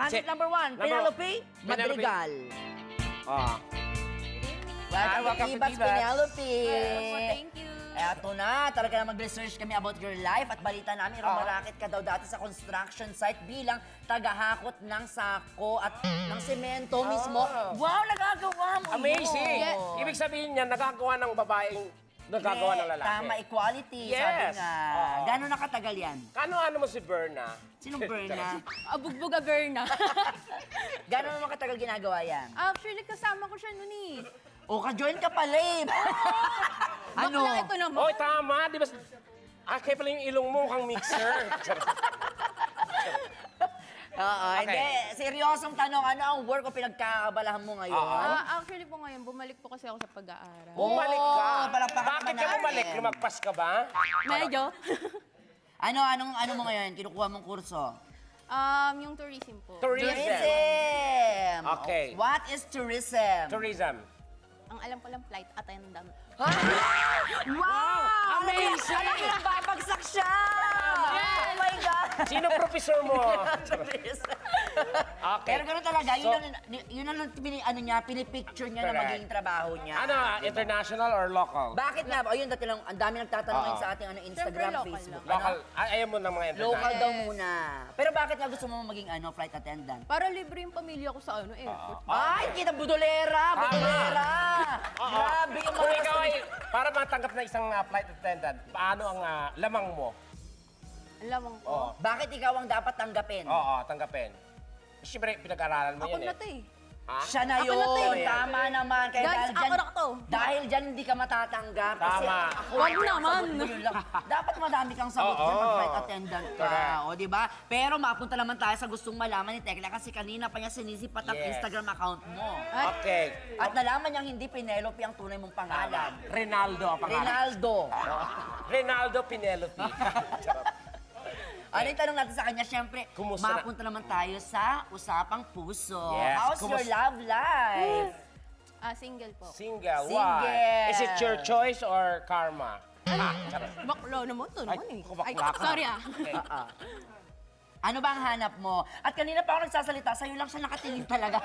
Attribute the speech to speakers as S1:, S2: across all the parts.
S1: Candidate number 1, Penelope Madrigal.
S2: Oh.
S1: Welcome, Ibats Penelope.
S3: Thank you.
S1: Eto na, talaga na mag-research kami about your life at balita namin, rumarakit ka daw dati sa construction site bilang tagahakot ng sako at ng semento mismo. Wow, nagagawa mo
S2: Amazing!
S1: yun.
S2: Ibig sabihin niya, nagagawa ng babaeng nagagawa ng lalaki.
S1: Tama, equality, sabi
S2: Yes.
S1: nga.
S2: Oo.
S1: Gano'n nakatagal yan?
S2: Ano mo si Berna?
S1: Sinong Berna?
S3: Abugbog Averna.
S1: Gano'n naman katagal ginagawa yan?
S3: Actually, kasama ko siya noon eh.
S1: O, ka-join ka pala eh. Ano?
S3: Bakla ito naman.
S2: Oy, tama. Di ba? Kaya pala yung ilong mo kang mixer.
S1: Oo, hindi. Seryosong tanong, ano ang work o pinagkakabalahan mo ngayon?
S3: Actually po ngayon, bumalik po kasi ako sa pag-aaral.
S2: Bumalik ka.
S1: palakpakan
S2: Bakit
S1: naman
S2: ka
S1: natin.
S2: bumalik? Lumagpas ka ba?
S3: Medyo.
S1: Ano mo ngayon? Kinukuha mong kurso?
S3: Yung tourism po.
S1: Tourism!
S2: Okay.
S1: What is tourism?
S2: Tourism.
S3: Ang alam ko lang, flight attendant.
S1: Wow!
S2: Amazing!
S1: Alam mo, babagsak siya! Oh my God!
S2: Sino professor mo? Okay.
S1: Pero gano'n talaga, yun ang pinipicture niya na
S2: Correct.
S1: magiging trabaho niya.
S2: Ano, international or local?
S1: Bakit nga? Ayun, dati lang, ang dami nagtatanong ngayon sa ating Instagram,
S3: Siyempre, local
S1: Facebook.
S2: Local. Ayaw mo ng mga international.
S1: Local daw muna. Pero bakit nga gusto mo maging flight attendant?
S3: Para libre yung pamilya ko sa airport.
S1: Ay, kita budolera! Budolera! Grabe yung
S2: Kung
S1: mga
S2: ikaw ay, para matanggap na isang flight attendant, paano ang lamang mo?
S3: Alam ko.
S2: Oo.
S1: Bakit ikaw ang dapat tanggapin?
S2: Oo, tanggapin. Siyempre, pinag-aralan mo
S3: Ako
S2: yan
S3: na
S2: eh.
S3: to eh.
S2: Ha?
S1: Siya na
S3: Ako
S1: yun.
S3: na to eh.
S1: Tama naman. Kaya
S3: Guys,
S1: dahil
S3: ako
S1: dyan,
S3: na to.
S1: dahil dyan hindi ka matatanggap. Kasi
S2: Tama.
S1: ako,
S3: Wag naman.
S1: sagot mo yun lang. Dapat madami kang sagot
S2: Oo.
S1: dyan pag flight attendant ka.
S2: Correct.
S1: O, di ba? Pero mapunta naman tayo sa gustong malaman ni Tekla kasi kanina pa niya sinisipat ang
S2: Yes.
S1: Instagram account mo.
S2: Okay.
S1: At nalaman niyang hindi Penelope ang tunay mong pangalan.
S2: Rinaldo ang pangalan.
S1: Rinaldo.
S2: Rinaldo Penelope.
S1: Ano yung tanong natin sa kanya? Siyempre,
S2: Kumusta na?
S1: mapunta naman tayo sa Usapang Puso.
S2: Yes,
S1: How's your love life?
S3: Single po.
S2: Single.
S1: Single.
S2: Why? Is it your choice or karma?
S3: Bakla naman to naman eh.
S2: bakla ka.
S3: Sorry ah.
S2: Okay.
S1: Ano ba ang hanap mo? At kanina pa ako nagsasalita, sa'yo lang siya nakatingin talaga.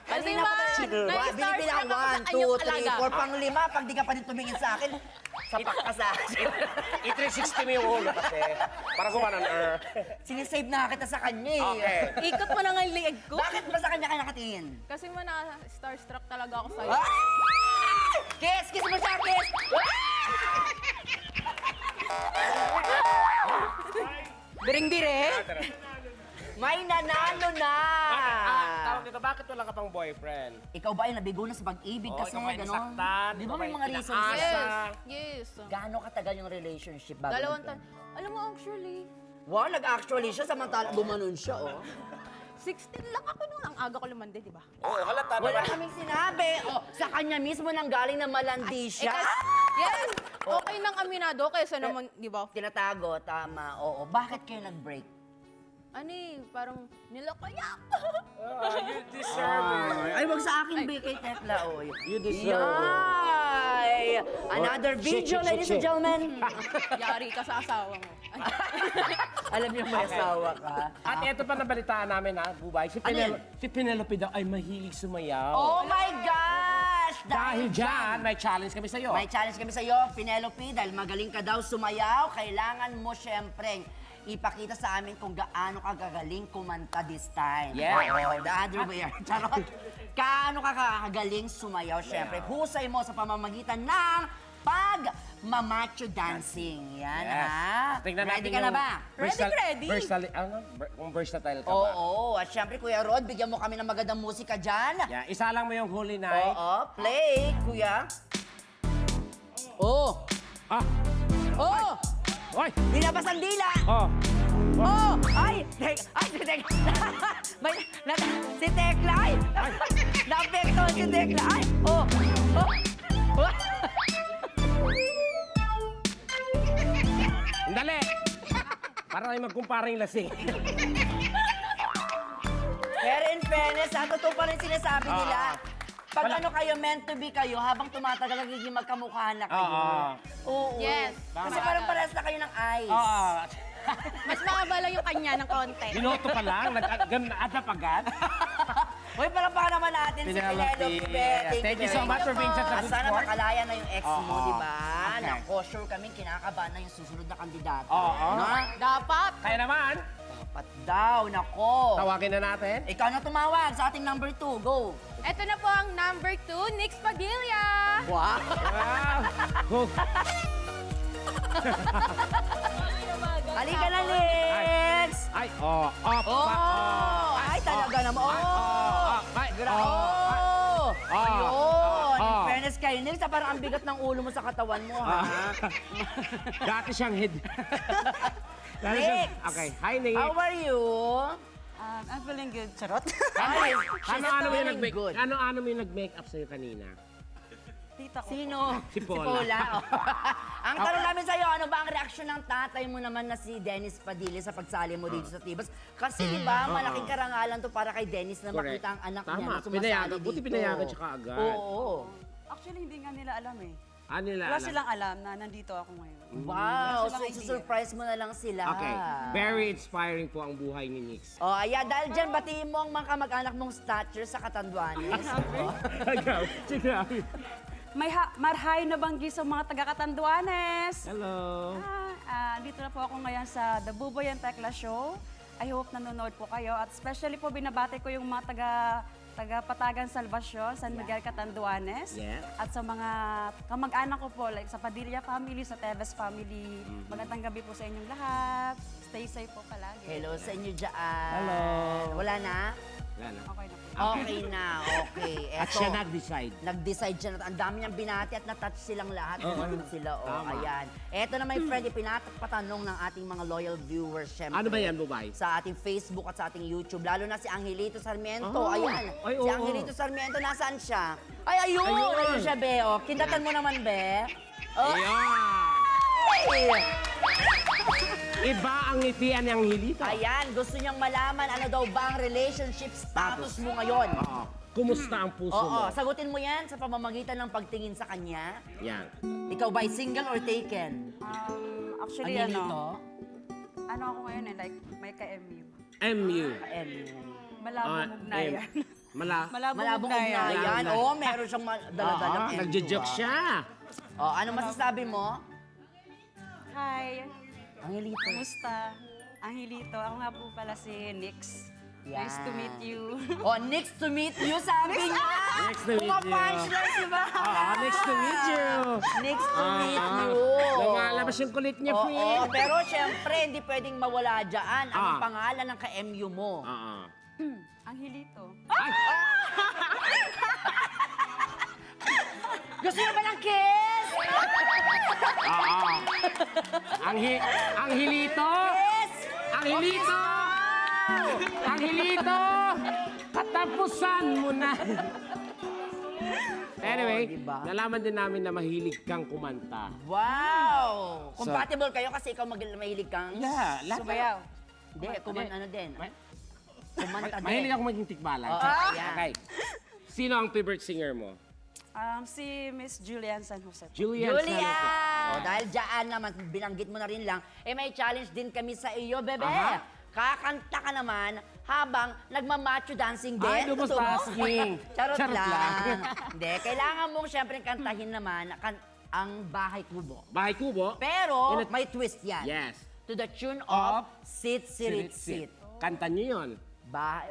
S3: Kasi
S1: Kanina pa
S3: man,
S1: tayo-
S3: na-starstruck
S1: Binibilang
S3: ako sa
S1: 1, 2,
S3: kanyang
S1: 3,
S3: alaga.
S1: 4, pang 5. Pag di ka pa din tumingin sa akin, sapak ka sa akin.
S2: I-360 mo yung ulo kasi. Para gumanon
S1: Sinisave na kita sa kanya eh.
S2: Okay.
S3: Ikot mo na nga yung liig ko.
S1: Bakit ba sa kanya ka nakatingin?
S3: Kasi man na-starstruck talaga ako sa'yo.
S1: Ah! Kiss! Kiss mo siya! Kiss!
S3: Biring-bire.
S1: May nanalo na!
S2: Tawag dito, bakit wala ka pang boyfriend?
S1: Ikaw ba ay nabigo na sa pag-ibig kasi
S2: ikaw ba ay
S1: gano'n?
S2: nasaktan?
S1: Di ba
S2: Ikaw ba
S1: may
S2: ay
S1: mga reasons
S2: pinaasa?
S1: yan?
S3: Yes.
S1: Gaano katagal yung relationship bago?
S3: Dalawang
S1: nag-end?
S3: taon. Alam mo actually,
S1: Wow, nag-actually siya samantala gumanon siya, oh.
S3: 16 lang ako noon. Ang aga ko lumande, di ba?
S2: Oo, halata
S1: Wala
S2: naman.
S1: kaming sinabi. Oh, sa kanya mismo nang galing na malandi siya.
S3: Yes! Okay nang aminado kaysa naman, di ba?
S1: Tinatago, tama, oo. Bakit kayo nag-break?
S3: Ano eh, parang nilakayak.
S2: You deserve it.
S1: Ay, wag sa akin, be, kay Tekla, oh.
S2: You deserve it.
S1: Yay! Another video, ladies and gentlemen.
S3: Yari ka sa asawa mo. Ay,
S1: Alam niyo may asawa ka.
S2: At ito pa nabalitaan namin ha, Bubay,
S1: Ano
S2: si Penelope daw ay mahilig sumayaw.
S1: Oh my gosh!
S2: Dahil dyan, may challenge kami sa'yo.
S1: May challenge kami sa iyo, Penelope, dahil magaling ka daw sumayaw, kailangan mo syempre ipakita sa amin kung gaano ka gagaling kumanta this time.
S2: Yeah.
S1: Oh, the other way around. Charot. Gaano ka kagaling sumayaw, syempre. Husay mo sa pamamagitan ng pag-mamacho dancing. Yan,
S2: Yes.
S1: ha?
S2: Tingnan
S1: Ready
S2: natin
S1: ka na
S2: yung
S1: ba?
S3: Ready.
S2: Kung versatile ka ba?
S1: Oo. At syempre, Kuya Rod, bigyan mo kami ng magandang musika dyan.
S2: Yeah, isa lang mo yung Holy Night.
S1: Oo, play, Kuya. Oh!
S2: Ah!
S1: Oh!
S2: Oy!
S1: Binabas ang dila!
S2: Oh!
S1: Oh! Ay! Si Tekla! Si Tekla! Ay! Na-apekto si Tekla! Ay! Oh! Oh!
S2: Dali! Para tayo magkumpara yung lasing.
S1: Pero in fairness, totoo pa rin sinasabi nila. Pag
S2: Wala.
S1: ano kayo, meant to be kayo, habang tumatagal, nagiging magkamukha na kayo.
S2: Oo.
S1: Oo.
S3: Yes.
S1: Kasi
S3: Tama.
S1: parang parehas na kayo ng eyes.
S2: Oo.
S3: Mas mahaba lang yung kanya ng konti.
S2: Binoto pa lang, nag-adap agad.
S1: Uy, palakpakan naman natin si Penelope.
S2: Thank you so much for being such a good
S1: Sana
S2: sport.
S1: makalaya na yung ex mo,
S2: Oo.
S1: di ba?
S2: Okay.
S1: Nako, sure kaming kinakabahan na yung susunod na kandidato.
S2: Oo.
S1: No?
S3: Dapat.
S2: Kaya naman,
S1: Dapat daw, nako.
S2: tawagin na natin.
S1: Ikaw na tumawag sa ating number 2. Go.
S3: Ito na po ang number 2, Nix Padilla.
S1: Wow.
S2: Wow! Go!
S1: Halika na, Lex.
S2: Ay, oh, off
S1: Oh,
S2: pa, oh.
S1: ay talaga naman. Oh.
S2: Ay,
S1: Oh! Ayun! In
S2: Oh.
S1: fairness kay Nils, parang ang bigat ng ulo mo sa katawan mo, ha?
S2: Dati siyang head. Dati
S1: Nick!
S2: siyang- Okay, hi Nick.
S1: How are you?
S4: I'm feeling good. Charot.
S1: Ay,
S2: Ano mo yung
S1: feeling
S2: nag-make?
S1: good.
S2: Ano mo yung nag-makeup sa'yo kanina?
S4: Tita ko.
S1: Sino?
S2: Si Paula.
S1: Oh. Ang tanong namin sa'yo, ano ba ang reaksyon ng tatay mo naman na si Dennis Padilla sa pagsali mo dito sa Tibas? Kasi di ba, malaking karangalan to para kay Dennis na
S2: Correct.
S1: makita ang anak niya
S2: Tama,
S1: na sumasali
S2: pinayagan.
S1: dito.
S2: Buti pinayagan siya kaagad.
S1: Oo.
S4: Actually, hindi nga nila alam eh.
S2: Ano nila
S4: Wala
S2: alam?
S4: silang alam na nandito ako ngayon.
S1: Wow,
S4: Wala
S1: so
S4: silang idea.
S1: surprise mo na lang sila.
S2: Okay, very inspiring po ang buhay ni Nix.
S1: Oh, ayan, dahil dyan, batiin mo ang mga kamag-anak mong stature sa Catanduanes.
S2: Agaw, sige.
S4: Marhay na banggi sa mga taga-Catanduanes.
S2: Hello.
S4: Dito na po ako ngayon sa The Buboy and Tekla Show. I hope nanonood po kayo. At especially po binabati ko yung mga taga-Patagan Salvacion, San Miguel Catanduanes.
S2: Yeah.
S4: At sa mga kamag-anak ko po, like sa Padilla family, sa Teves family. Magandang gabi po sa inyong lahat. Stay safe po palagi.
S1: Hello sa inyo dyan.
S2: Hello.
S1: Wala na?
S2: Wala na.
S4: Okay na po.
S1: Okay na, okay.
S2: At
S1: Eto,
S2: siya nag-decide.
S1: nag-decide siya na ang dami niyang binati at na-touch silang lahat. Kumain sila, oh,
S2: Tama.
S1: ayan. Eto na, my friend, ipinatanong ng ating mga loyal viewers, syempre.
S2: Ano ba yan, Bubay?
S1: Sa ating Facebook at sa ating YouTube, lalo na si Angelito Sarmiento.
S2: Oh.
S1: Ayan,
S2: Ay,
S1: si
S2: oo.
S1: Angelito Sarmiento, nasaan siya? Ay, ayun!
S2: Ayun.
S1: Ayun siya, Be. Oh. Kindatan mo naman, Be. Oh,
S2: Ayan!
S1: ay!
S2: Iba ang ngitian ng Hilito.
S1: Ayan, gusto niyang malaman ano daw ba ang relationship status mo ngayon.
S2: Oo. Kumusta ang puso mo?
S1: Oo, sagutin mo yan sa pamamagitan ng pagtingin sa kanya.
S2: Yan.
S1: Ikaw ba'y single or taken?
S4: Actually,
S1: Angelito?
S4: ano ako ngayon eh, like may ka-MU.
S2: MU.
S4: Malabong ugnayan.
S1: Malabong ugnayan.
S2: Ugnayan.
S1: Oo, meron siyang daladalang MU.
S2: Nagjo-joke siya.
S1: Oh, ano masasabi mo?
S4: Hi,
S1: Angelito.
S4: kumusta? Angelito, ako nga po pala si Nix.
S1: Yan.
S4: Nice to meet you.
S1: Oh, next to meet you, sabi niya.
S2: Next to meet you.
S1: Pumapunchline, di ba?
S2: Next to meet you.
S1: Next to meet you.
S2: Lumalabas yung kulit niya,
S1: Oo,
S2: Phil.
S1: pero syempre, hindi pwedeng mawala dyan ang
S2: Ah.
S1: pangalan ng ka-MU mo.
S2: Oo.
S4: Angelito.
S2: Ay!
S1: Gusto niyo ba ng kiss?
S2: Oo. Ang hilito.
S1: Kiss!
S2: Ang hilito. Ang hilito. Katapusan mo na. Anyway,
S1: Oo, diba?
S2: nalaman din namin na mahilig kang kumanta.
S1: Wow! Compatible kayo kasi ikaw mahilig kang...
S2: Yeah,
S4: Subayaw.
S1: Hindi, ano din. Kumanta din.
S2: Mahilig ako maging tikbalan.
S1: Oo, yan.
S2: Okay. Sino ang favorite singer mo?
S4: Si Miss Julian San Jose.
S2: Julian.
S1: Julia!
S2: Santos.
S1: O, dahil dyan naman, binanggit mo na rin lang, may challenge din kami sa iyo, bebe.
S2: Aha.
S1: Kakanta ka naman habang nagmamacho dancing din.
S2: Ay, lumos
S1: Totoo?
S2: basking.
S1: Charot
S2: Charot
S1: lang.
S2: lang.
S1: Hindi, kailangan mong syempre kantahin naman ang Bahay Kubo.
S2: Bahay Kubo.
S1: Pero
S2: In a-
S1: may twist yan.
S2: Yes.
S1: To the tune of Sit, Sirit, Sit.
S2: Kanta niyo yun.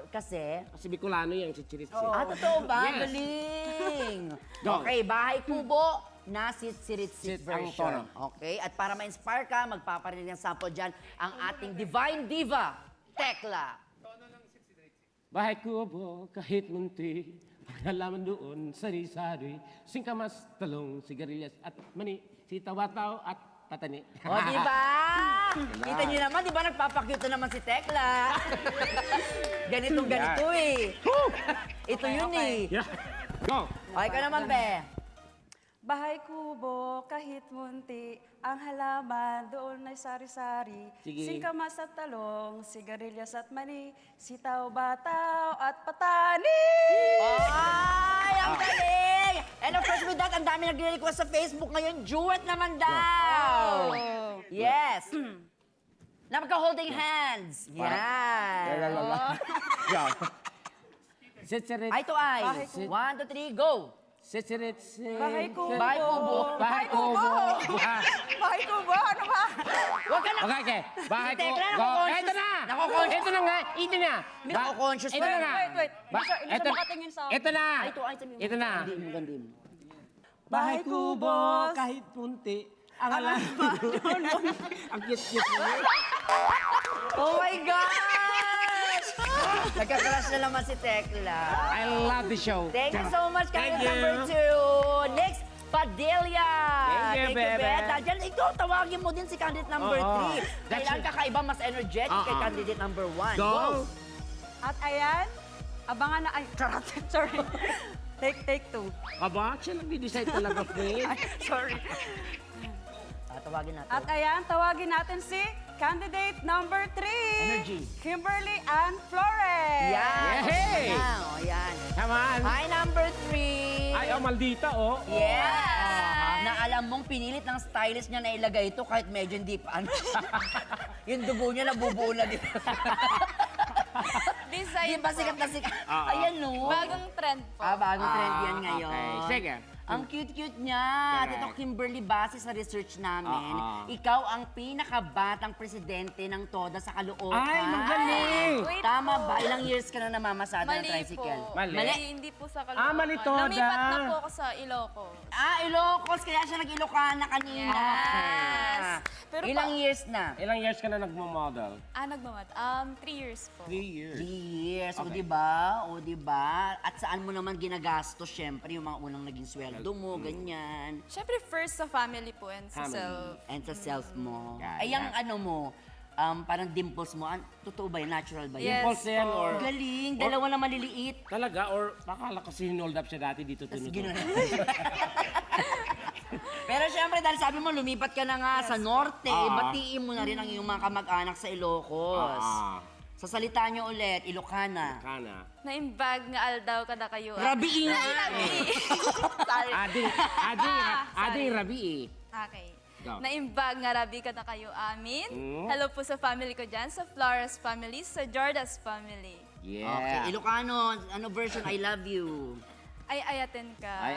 S1: Kasi...
S2: Kasi Bicolano yan, si Chirit.
S1: totoo ba?
S2: Yes.
S1: Galing!
S2: Go.
S1: Okay, Bahay Kubo na Sit
S2: Sit ang
S1: version.
S2: tono.
S1: Okay, at para ma-inspire ka, magpaparinig ng sample dyan ang ating Divine Diva, Tekla.
S2: Bahay Kubo, kahit munti, pagkalaman doon, sari-sari, singkamas, talong, sigarilyas, at mani, sitawataw, at patani.
S1: O, di ba? Kita niyo naman, di ba nagpapakita naman si Tekla? Ganito eh. Ito yun eh.
S2: Yeah. Go!
S1: Okay ka naman, be.
S4: Bahay kubo, kahit munti, ang halaman doon ay sari-sari.
S2: Sige.
S4: Singkamas at talong, sigarilyas at mani, sitaw, bataw at patani!
S1: Ay, ang galing! And of course, with that, ang dami nagre-request sa Facebook ngayon. Duet naman daw!
S4: Oh.
S1: Yes! Na magka-holding hands. Yan.
S2: Yan. Sitsirit.
S1: Ay, to ay. 1, 2, 3, go.
S2: Sitsirit.
S3: Bahay kubo.
S1: Bahay kubo.
S2: Bahay kubo.
S3: Bahay kubo, ano ba?
S1: Huwag ka na.
S2: Okay, okay. Bahay
S1: Si Tekla,
S2: kubo.
S1: nako-conscious.
S2: Ito na.
S1: Nako-conscious.
S2: Ito na nga. Ito na.
S1: Nako-conscious
S2: Ito
S1: pa.
S2: na nga.
S3: Wait. Hindi siya makatingin sa akin.
S2: Ito na.
S1: Ay, to ay. Sabi mo.
S2: Ito na.
S1: Hindi mo gandi mo.
S2: Bahay kubo, kahit punti. Ang alam mo. Ang cute-cute mo.
S1: Oh my gosh! Nagka-crush na naman si Tekla.
S2: I love the show.
S1: Thank you so much,
S2: Thank
S1: candidate
S2: you.
S1: number 2. Next, Padilla.
S2: Thank you, bebe.
S1: Dahil ikaw, tawagin mo din si candidate number
S2: Oo.
S1: 3.
S2: That's
S1: Kailangan
S2: it.
S1: kakaiba, mas energetic kay
S2: Oo.
S1: candidate number 1.
S2: Go.
S4: At ayan, abangan na, ay, charot, sorry. Take two.
S2: Aba, siya nag-decide talaga, friend.
S4: Sorry.
S1: Tawagin natin.
S4: At ayan, tawagin natin si candidate number 3.
S1: Energy.
S4: Kimberly Ann Flores.
S1: Yan.
S2: Yay!
S1: Yan, o, yan.
S2: Come on.
S1: Hi, number 3.
S2: Ay, oh, maldita, oh.
S1: Yes! Na alam mong pinilit ng stylist niya na ilagay ito kahit medyo hindi pa. Yung dugo niya nabubuo na dito.
S3: Design
S1: Di ba sikat na sikat?
S2: Oo.
S1: Ayan, no?
S3: Bagong trend po.
S1: Bagong trend yan ngayon.
S2: Okay, sige.
S1: Ang cute-cute niya.
S2: Correct.
S1: Ito, Kimberly, base sa research namin,
S2: Oo.
S1: ikaw ang pinakabatang presidente ng TODA sa Caloocan.
S2: Ay, magaling!
S3: Wait
S1: Tama
S3: po.
S1: ba? Ilang years ka na namamasada ng
S3: Mali
S1: tricycle?
S3: po.
S2: Mali?
S3: Hindi po sa Caloocan.
S2: Ah, mali to,
S3: Lumipat
S2: da.
S3: na po ako sa Ilocos.
S1: Ilocos. Kaya siya nag-Ilocana kanina.
S3: Yes. Pero
S1: Ilang years na?
S2: Ilang years ka na nagmo-model?
S3: Nagmamat. 3 years po.
S2: 3 years.
S1: 3 years. O,
S2: Okay.
S1: diba? O, diba? At saan mo naman ginagastos, syempre, yung mga unang naging sweldo mo, ganyan.
S3: Siyempre, first sa family po and sa
S2: Family.
S3: self.
S1: And sa self mo.
S2: Yeah,
S1: Ay, yung
S2: yeah.
S1: ano mo, parang dimples mo, totoo ba yun? Natural ba yun?
S3: Yes
S2: Impulse yan,
S3: po.
S2: or
S1: Galing, dalawa na maliliit.
S2: talaga, or akala kasi hinold up siya dati dito
S1: Tapos
S2: tinuturo.
S1: gano'n. Pero syempre, dahil sabi mo, lumipat ka na nga sa norte, batiin mo na rin ang iyong mga kamag-anak sa Ilocos. Sa salita nyo ulit, Ilocana.
S2: Kana.
S3: Naimbag nga aldaw ka na kayo.
S1: Rabiing!
S3: Sorry.
S2: Ading rabi eh.
S3: Okay.
S2: Go.
S3: Naimbag nga rabi ka na kayo amin.
S2: Mm.
S3: Hello po sa family ko dyan, sa Flores family, sa Jordas family.
S2: Yeah.
S1: Okay, Ilocano, ano version, I love you.
S3: Ay, ayatin ka.
S2: Ay,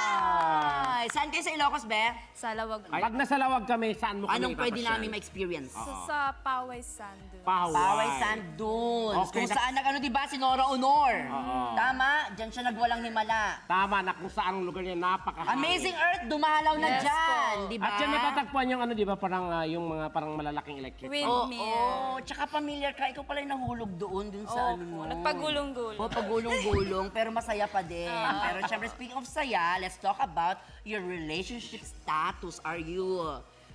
S1: Ay, saan kayo sa Ilocos, Be?
S3: Sa lawag.
S2: Pag nasa lawag kami, saan mo kami
S1: Anong pwede
S2: ipapasyal?
S1: namin ma-experience?
S3: Sa Paway Sandu.
S1: Paway Sand Dunes.
S2: Okay,
S1: Kung saan ano, di ba, si Nora Honor.
S2: Oo.
S1: Tama? Diyan siya nagwalang himala.
S2: Tama na kung saan lugar niya napakahangin.
S1: Amazing Earth, dumalaw na
S3: Yes
S1: dyan,
S3: po.
S1: di ba?
S2: At siya natatagpuan yung ano, di ba, parang yung mga parang malalaking electric.
S3: Windmill.
S1: Oo, tsaka familiar ka, ikaw pala yung nahulog doon, dun sa ano mo.
S3: Nagpagulong-gulong.
S1: O, pagulong-gulong, pero masaya pa din. Pero syempre, speaking of saya, let's talk about your relationship status. Are you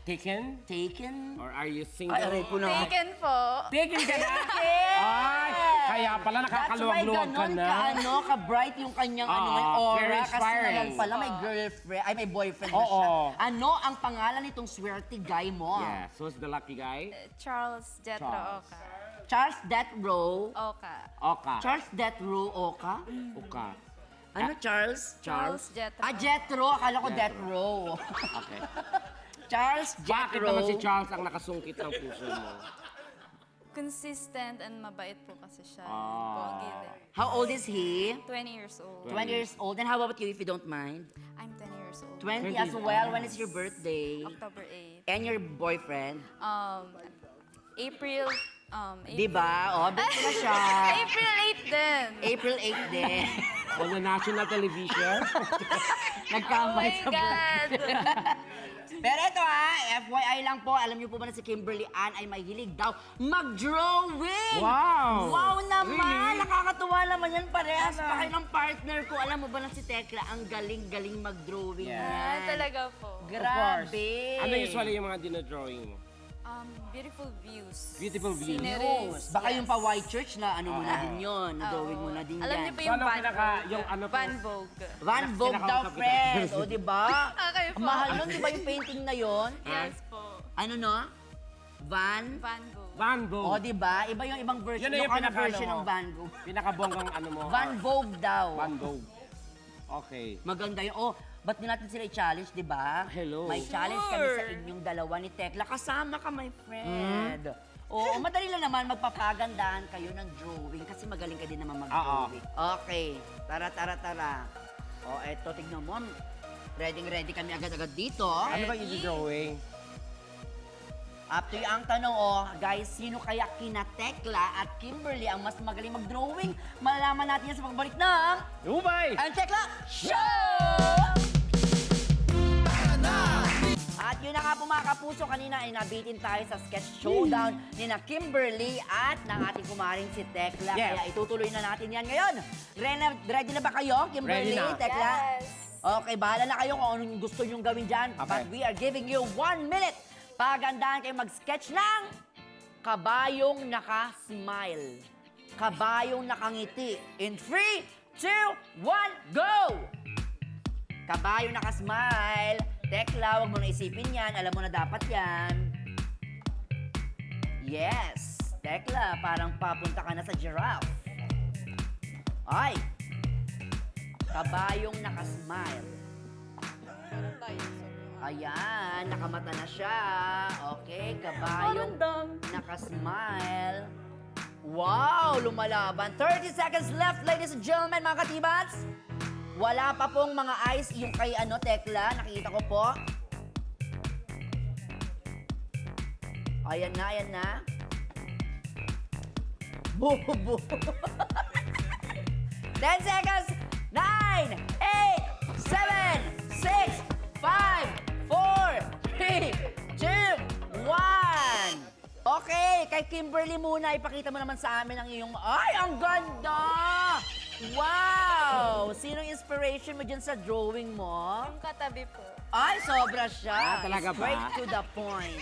S2: Taken?
S1: taken?
S2: Or are you single?
S1: Ay, aray ko na.
S3: Taken po.
S2: Taken ka na?
S1: Yes!
S2: Ay, kaya pala
S1: That's why
S2: nakakaluwag-luwag ka
S1: ganon
S2: na.
S1: ka-bright yung kanyang
S2: Oo,
S1: may aura.
S2: very
S1: Kasi
S2: inspiring.
S1: naman pala may girlfriend, ay may boyfriend na
S2: Oo.
S1: siya. Ano ang pangalan nitong swerte guy mo?
S2: Yes, who's the lucky guy?
S3: Charles Jetro
S2: Charles.
S3: Oka.
S1: Charles Death Row.
S3: Oka.
S2: Oka.
S1: Charles Death Row Oka?
S2: Oka.
S1: Ano, Charles?
S3: Charles Jetro.
S1: Jetro. Akala ko Death Row.
S2: Okay.
S1: Charles
S2: Bakit
S1: Jetro.
S2: naman si Charles ang nakasungkit ng puso mo?
S3: Consistent and mabait po kasi siya.
S2: Ah.
S3: Pogi rin.
S1: How old is he?
S3: 20 years old.
S1: 20 years old. And how about you if you don't mind?
S3: I'm 10 years old.
S1: 20
S2: 20.
S1: as well. When is your birthday?
S3: October 8.
S1: And your boyfriend?
S3: April.
S1: Di ba? O, birthday na siya.
S3: April 8 din.
S1: April 8 din.
S2: On the national television?
S3: Oh
S1: Nagkamay
S3: my
S1: sa
S3: God.
S1: Pero ito FYI lang po, alam niyo po ba na si Kimberly Ann ay mahilig daw mag-drawing?
S2: Wow!
S1: Wow naman!
S2: Really?
S1: Nakakatuwa naman yan. Parehas pa kayo ng partner ko. Alam mo ba na si Tekla, ang galing-galing mag-drawing
S2: Yeah.
S1: yan.
S3: Talaga po.
S1: Grabe!
S2: Ano usually yung mga dinodrawing mo?
S3: Beautiful views.
S2: Beautiful views.
S1: Yes. Baka yung pa White Church na ano mo na din yun, na drawing mo na din
S3: Alam
S1: yan.
S3: niyo po yung
S2: Ano
S3: Van
S2: pinaka,
S3: Vogue.
S2: yung ano po?
S3: Van Vogue.
S1: Van Vogue daw,
S2: Kinakausap kita.
S1: friend. O, di ba?
S3: Okay po.
S1: Mahal nun, di ba yung painting na yon?
S3: Yes po.
S1: Ano no? Van?
S3: Van Vogue.
S2: Van Vogue.
S1: O, di ba? Iba yung ibang version.
S2: Yun na yung
S1: Yung
S2: pinaka-
S1: version
S2: ano
S1: ng
S2: mo.
S1: Van Gogh.
S2: Pinakabonggang ano mo?
S1: Van Vogue daw.
S2: Van Vogue. Okay.
S1: Maganda yun. Oh, ba't di natin sila i-challenge, di ba?
S2: Hello.
S1: May challenge kami sa inyong dalawa ni Tekla. Kasama ka, my friend. Oo, madali lang naman magpapagandahan kayo ng drawing kasi magaling ka din naman mag-drawing. Okay, tara. O, eto, tignan mo. Ready kami agad-agad dito.
S2: Ano ba yung drawing?
S1: Up to you ang tanong, guys, sino kaya kina Tekla at Kimberly ang mas magaling mag-drawing? Malalaman natin yan sa pagbalik ng...
S2: Ubay!
S1: Ang Tekla Show! At yun na nga po mga kapuso, kanina ay nabitin tayo sa sketch showdown ni na Kimberly at ng ating kumaring si Tekla.
S2: Yes.
S1: Kaya itutuloy na natin yan ngayon. Ready na ba kayo, Kimberly,
S2: Ready na.
S1: Tekla?
S3: Yes.
S1: Okay, bahala na kayo kung anong gusto nyong gawin dyan.
S2: Okay.
S1: But we are giving you 1 minute. Pagandahan kayo mag-sketch ng kabayong naka-smile. Kabayong nakangiti. In 3, 2, 1, go! Kabayong naka-smile. Tekla, huwag mo na isipin yan. Alam mo na dapat yan. Yes. Tekla, parang papunta ka na sa giraffe. Ay. Kabayong naka-smile.
S3: Meron tayo.
S1: Ayan, nakamata na siya. Okay, kabayong naka-smile. Wow, lumalaban. 30 seconds left, ladies and gentlemen, mga katibats. Wala pa pong mga eyes yung kay Tekla. Nakikita ko po. Ayan na. Bubu. 10 seconds. 9, 8, 7, 6, 5, 4, 3, 2, 1. Okay, kay Kimberly muna, ipakita mo naman sa amin ang iyong... Ay, ang ganda! Wow! Sinong inspiration mo dyan sa drawing mo?
S3: Yung katabi po.
S1: Ay, sobra siya.
S2: Talaga ba?
S1: Straight to the point.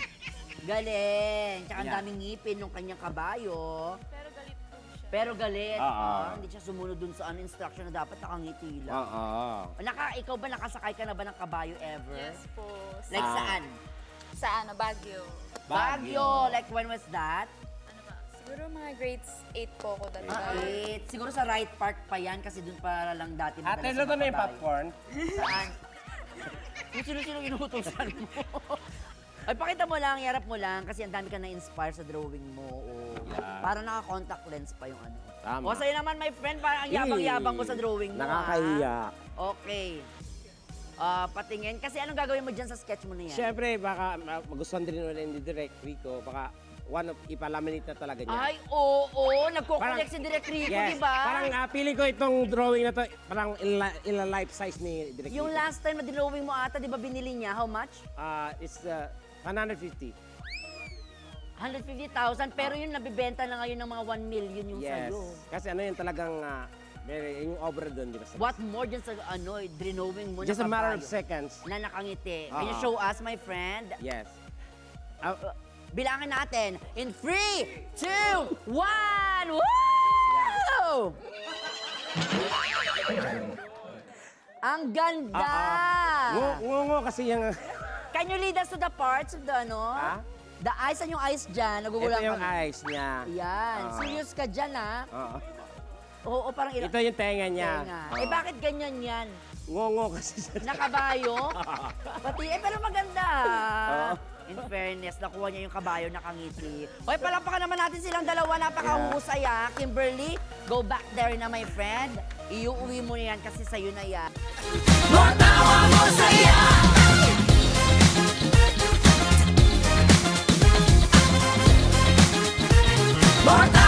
S1: Galing. Tsaka ang
S2: Yeah.
S1: daming ngipin ng kanyang kabayo.
S3: Pero galit po siya.
S1: Pero galit.
S2: Oo.
S1: Hindi siya sumunod dun sa instruction na dapat nakangiti lang.
S2: Oo.
S1: Ikaw ba nakasakay ka na ba ng kabayo ever?
S3: Yes po.
S1: Like saan?
S3: Sa Baguio.
S1: Baguio. Like when was that?
S3: Ano ba? Siguro mga grades 8 po ako dati.
S1: 8. Siguro sa right park pa yan kasi dun para lang dati
S2: Ate,
S1: madalas
S2: luto na yung
S1: makabayo.
S2: popcorn.
S1: Saan? Yung sino-sino inuutosan mo? Ay, pakita mo lang, iharap mo lang kasi ang dami ka na-inspire sa drawing mo.
S2: Yeah.
S1: Para naka-contact lens pa yung ano.
S2: Tama.
S1: O, sa'yo naman, my friend, parang ang yabang-yabang mo sa drawing mo.
S2: Nakakahiya.
S1: Okay. Patingin. Kasi anong gagawin mo dyan sa sketch mo na yan?
S2: Siyempre, baka magustuhan din ulit ni Direk Rico. Baka ipalaminate na talaga niya.
S1: Ay, oo. Nagko-collect si Direk Rico,
S2: Yes.
S1: di ba?
S2: Parang feeling ko itong drawing na to, parang ila-life size ni Direk
S1: Yung
S2: Rico.
S1: last time na dinrawing mo ata, di ba binili niya? How much?
S2: It's 150.
S1: 150,000. Pero yun, nabibenta na ngayon ng mga 1 million yung
S2: Yes.
S1: sa'yo.
S2: Kasi ano yun talagang, yung over doon, di ba?
S1: What more dyan sa drawing mo
S2: Just a
S1: na
S2: matter of
S1: kabayo
S2: seconds.
S1: na nakangiti? Can you
S2: Oo.
S1: show us, my friend?
S2: Yes.
S1: Bilangin natin. In 3, 2, 1! Woo! Ang ganda!
S2: Ngungo kasi yung...
S1: Can you lead us to the parts of the
S2: Ha?
S1: The eyes, yung eyes dyan?
S2: Ito
S1: Nagugulang
S2: yung
S1: kami.
S2: eyes niya.
S1: Yan.
S2: Oo.
S1: Serious ka dyan, ha?
S2: Oo.
S1: Oo, parang
S2: Ito yung tenga niya.
S1: Tenga.
S2: Oo.
S1: Eh, bakit ganyan yan?
S2: Ngungo kasi siya.
S1: Nakabayo? Pati, pero maganda.
S2: Oo.
S1: In fairness, nakuha niya yung kabayo nakangiti. Hoy, palampakan naman natin silang dalawa. Napakahusay, ha? Kimberly, go back there na, my friend. Iuwi mo na yan kasi sa'yo na yan.
S5: Matawa mo saya. Matawa